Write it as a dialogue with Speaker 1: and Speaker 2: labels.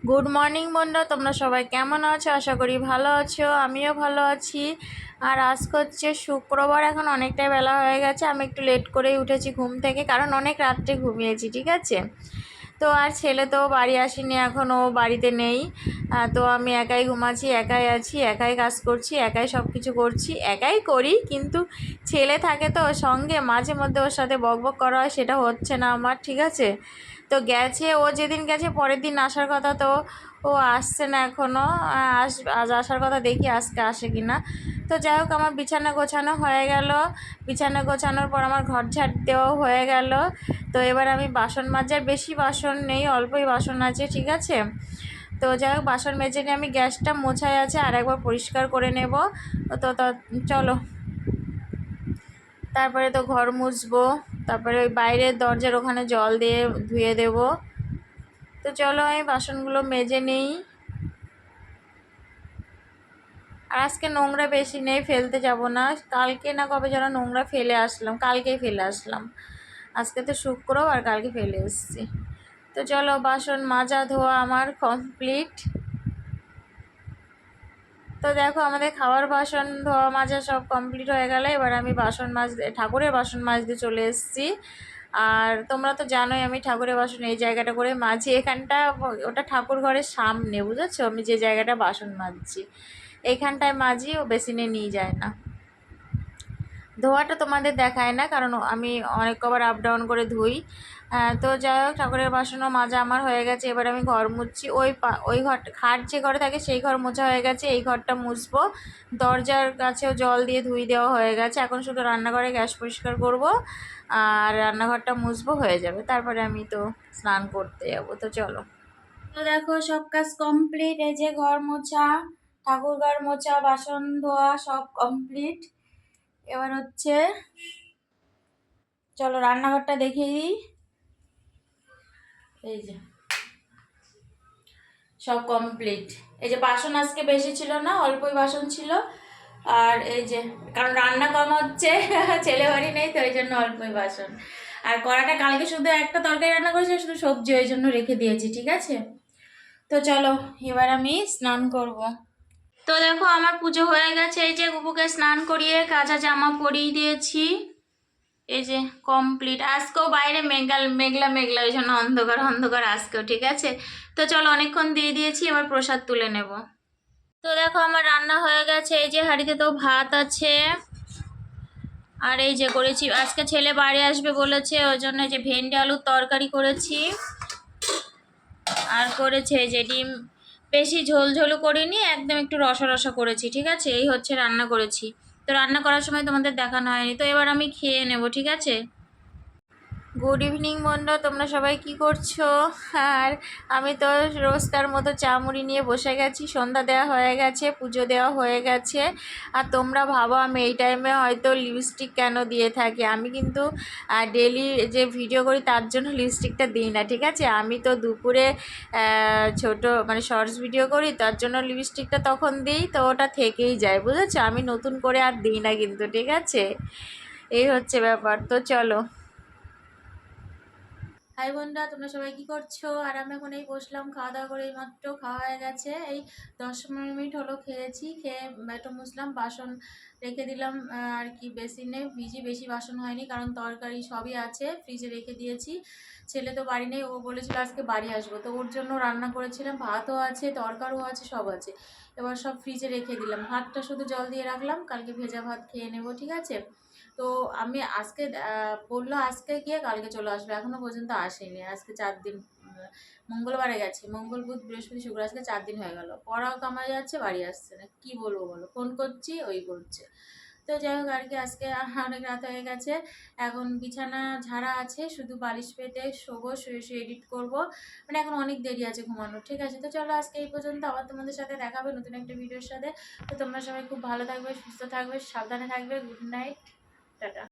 Speaker 1: Good morning বন্ধুরা, তোমরা সবাই কেমন আছো? আশা করি ভালো আছো, আমিও ভালো আছি। আর আজকে হচ্ছে শুক্রবার, এখন অনেকটাই বেলা হয়ে গেছে। আমি একটু লেট করেই উঠেছি ঘুম থেকে, কারণ অনেক রাত্রে ঘুমিয়েছি, ঠিক আছে। তো আর ছেলে তো বাড়ি আসেনি, এখন ও বাড়িতে নেই। তো আমি একাই ঘুমাচ্ছি, একাই আছি, একাই কাজ করছি, একাই সব কিছু করছি, একাই করি। কিন্তু ছেলে থাকে তো ওর সঙ্গে, মাঝে মধ্যে ওর সাথে বকবক করা হয়, সেটা হচ্ছে না আমার, ঠিক আছে। তো গেছে, ও যেদিন গেছে পরের দিন আসার কথা, তো ও আসছে না এখনও। আজ আসার কথা, দেখি আজকে আসে কি না। তো যাই হোক, আমার বিছানা গোছানো হয়ে গেল। বিছানা গোছানোর পর আমার ঘর ঝাড় দেওয়াও হয়ে গেল। তো এবার আমি বাসন মাজার, বেশি বাসন নেই, অল্পই বাসন আছে, ঠিক আছে। তো যাই হোক, বাসন মেজে নিয়ে আমি, গ্যাসটা মোছাই আছে, আর একবার পরিষ্কার করে নেব। তো চলো, তারপরে তো ঘর মুছবো, তারপরে ওই বাইরের দরজার ওখানে জল দিয়ে ধুয়ে দেব। তো চলো, আমি বাসনগুলো মেজে নিই। আর আজকে নোংরা বেশি নেই, ফেলতে যাব না। কালকে না কবে যেন নোংরা ফেলে আসলাম, কালকেই ফেলে আসলাম। আজকে তো শুক্রবার, কালকে ফেলে এসেছি। তো চলো, বাসন মাজা ধোয়া আমার কমপ্লিট। তো দেখো, আমাদের খাওয়ার বাসন ধোয়া মাজা সব কমপ্লিট হয়ে গেল। এবার আমি বাসন মাজতে, ঠাকুরের বাসন মাজতে চলে এসেছি। আর তোমরা তো জানোই আমি ঠাকুরের বাসন এই জায়গাটা করে মাজি, এখানটা। ওটা ঠাকুর ঘরের সামনে, বুঝেছো, আমি যে জায়গাটা বাসন মাজছি এইখানটায় মাজি, ও বেসিনে নিয়ে যায় না। ধোয়াটা তোমাদের দেখায় না, কারণ আমি অনেক কবার আপ ডাউন করে ধুই। তো যাই হোক, ঠাকুরের বাসনও মাজা আমার হয়ে গেছে। এবার আমি ঘর মুছছি। ওই ঘর, খাট যে ঘরে থাকে সেই ঘর মোছা হয়ে গেছে, এই ঘরটা মুছবো। দরজার কাছেও জল দিয়ে ধুই দেওয়া হয়ে গেছে। এখন শুধু রান্নাঘরে গ্যাস পরিষ্কার করব, আর রান্নাঘরটা মুছবো, হয়ে যাবে। তারপরে আমি তো স্নান করতে যাবো। তো চলো। তো দেখো, সব কাজ কমপ্লিট। এই যে ঘর মোছা, ঠাকুর ঘর মোছা, বাসন ধোয়া সব কমপ্লিট। এবার হচ্ছে, চলো রান্নাঘরটা দেখিয়ে দিই। এই যে সব কমপ্লিট। এই যে বাসন আজকে বেশি ছিল না, অল্পই বাসন ছিল। আর এই যে, কারণ রান্না কম হচ্ছে ছেলে বাড়ি নেই, তো ওই জন্য অল্পই বাসন। আর কড়াটা কালকে শুধু একটা তরকারি রান্না করেছি, শুধু সবজি ওই জন্য রেখে দিয়েছি, ঠিক আছে। তো চলো, এবার আমি স্নান করব। তো দেখো, আমার পুজো হয়ে গেছে। এই যে গুপুকে স্নান করিয়ে কাঁচা জামা পরিয়ে দিয়েছি। এই যে কমপ্লিট। আজকেও বাইরে মেঘলা মেঘলা, ওই জন্য অন্ধকার অন্ধকার আজকেও, ঠিক আছে। তো চলো, অনেকক্ষণ দিয়ে দিয়েছি, এবার প্রসাদ তুলে নেব। তো দেখো, আমার রান্না হয়ে গেছে। এই যে হাঁড়িতে তো ভাত আছে। আর এই যে করেছি, আজকে ছেলে বাড়ি আসবে বলেছে, ওই জন্য যে ভেন্ডি আলুর তরকারি করেছি। আর করেছে এই যে ডিম, বেশি ঝোল ঝোলও করিনি, একদম একটু রসা রসা করেছি, ঠিক আছে। এই হচ্ছে রান্না করেছি। তো রান্না করার সময় তোমাদের দেখানো হয়নি। তো এবার আমি খেয়ে নেব, ঠিক আছে। গুড ইভিনিং বন্ধু, তোমরা সবাই কি করছো? আর আমি তো রোজকার মতো চা মুড়ি নিয়ে বসে গেছি। সন্ধ্যা দেওয়া হয়ে গেছে, পুজো দেওয়া হয়ে গেছে। আর তোমরা ভাবো আমি এই টাইমে হয়তো লিপস্টিক কেন দিয়ে থাকি। আমি কিন্তু ডেলি যে ভিডিও করি তার জন্য লিপস্টিকটা দিই না, ঠিক আছে। আমি তো দুপুরে ছোট মানে শর্টস ভিডিও করি, তার জন্য লিপস্টিকটা তখন দিই, তো ওটা থেকেই যায়, বুঝেছো। আমি নতুন করে আর দিই না কিন্তু, ঠিক আছে। এই হচ্ছে ব্যাপার। তো চলো। হাই বন্ধুরা, তোমরা সবাই কি করছো? আর আমি এখন এই বসলাম, খাওয়া দাওয়া করে, এই মাত্র খাওয়া হয়ে গেছে। এই 10-15 মিনিট হলো খেয়েছি। খেয়ে একটু মুছলাম, বাসন রেখে দিলাম আর কি বেসিনে, ফ্রিজে বেশি বাসন হয়নি, কারণ তরকারি সবই আছে, ফ্রিজে রেখে দিয়েছি। ছেলে তো বাড়ি নেই, ও বলেছিল আজকে বাড়ি আসবো, তো ওর জন্য রান্না করেছিলাম। ভাতও আছে, তরকারিও আছে, সব আছে। এবার সব ফ্রিজে রেখে দিলাম। ভাতটা শুধু জল দিয়ে রাখলাম, কালকে ভেজা ভাত খেয়ে নেবো, ঠিক আছে। তো আমি আজকে বললো আজকে গিয়ে কালকে চলে আসবে, এখনো পর্যন্ত আসেনি। আজকে 4 দিন, মঙ্গলবারে গেছে, মঙ্গল বুধ বৃহস্পতি শুক্র, আজকে 4 দিন হয়ে গেল। পড়াও কামাই যাচ্ছে, বাড়ি আসছে না, কি বলবো বলো। ফোন করছি, ওই করছে। তো যাই হোক আর কি, আজকে অনেক রাত হয়ে গেছে। এখন বিছানা ঝাড়া আছে, শুধু বালিশ পেতে শোবো, শুয়ে শুয়ে এডিট করবো। মানে এখন অনেক দেরি আছে ঘুমানোর, ঠিক আছে। তো চলো, আজকে এই পর্যন্ত। আবার তোমাদের সাথে দেখা হবে নতুন একটা ভিডিওর সাথে। তো তোমরা সবাই খুব ভালো থাকবে, সুস্থ থাকবে, সাবধানে থাকবে। Good night, tata.